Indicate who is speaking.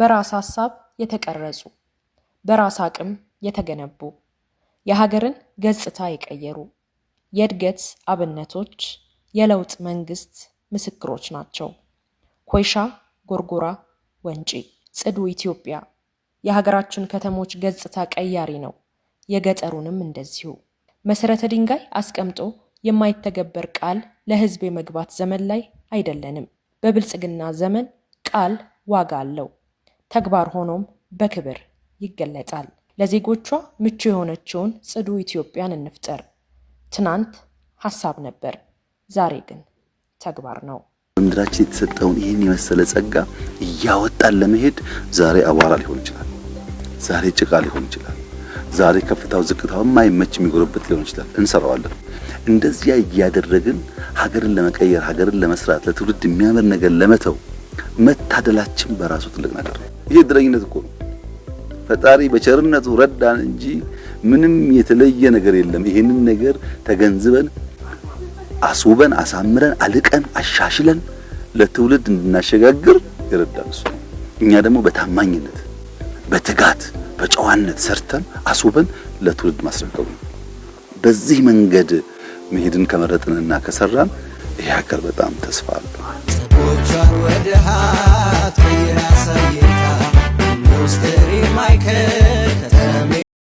Speaker 1: በራስ ሐሳብ የተቀረጹ በራስ አቅም የተገነቡ የሀገርን ገጽታ የቀየሩ የእድገት አብነቶች የለውጥ መንግስት ምስክሮች ናቸው። ኮይሻ፣ ጎርጎራ፣ ወንጪ፣ ጽዱ ኢትዮጵያ የሀገራችን ከተሞች ገጽታ ቀያሪ ነው። የገጠሩንም እንደዚሁ መሰረተ ድንጋይ አስቀምጦ የማይተገበር ቃል ለህዝብ የመግባት ዘመን ላይ አይደለንም። በብልጽግና ዘመን ቃል ዋጋ አለው፣ ተግባር ሆኖም በክብር ይገለጣል። ለዜጎቿ ምቹ የሆነችውን ጽዱ ኢትዮጵያን እንፍጠር። ትናንት ሐሳብ ነበር፣ ዛሬ ግን ተግባር ነው።
Speaker 2: ምድራችን የተሰጠውን ይህን የመሰለ ጸጋ እያወጣን ለመሄድ ዛሬ አቧራ ሊሆን ይችላል፣ ዛሬ ጭቃ ሊሆን ይችላል፣ ዛሬ ከፍታው ዝቅታው የማይመች የሚጎርበት ሊሆን ይችላል። እንሰራዋለን። እንደዚያ እያደረግን ሀገርን ለመቀየር ሀገርን ለመስራት ለትውልድ የሚያምር ነገር ለመተው መታደላችን በራሱ ትልቅ ነገር ነው። ይሄ ድረኝነት እኮ ነው። ፈጣሪ በቸርነቱ ረዳን እንጂ ምንም የተለየ ነገር የለም። ይሄንን ነገር ተገንዝበን አስውበን አሳምረን አልቀን አሻሽለን ለትውልድ እንድናሸጋግር ይረዳል እሱ። እኛ ደግሞ በታማኝነት በትጋት በጨዋነት ሰርተን አስውበን ለትውልድ ማስረከብ ነው። በዚህ መንገድ መሄድን ከመረጥንና ከሰራን ይሄ ሀገር በጣም ተስፋ አለው።
Speaker 3: ሰዎቿን ወደ ሀት ወይራሳየታ ኢንዱስትሪ ማይከል ከተማ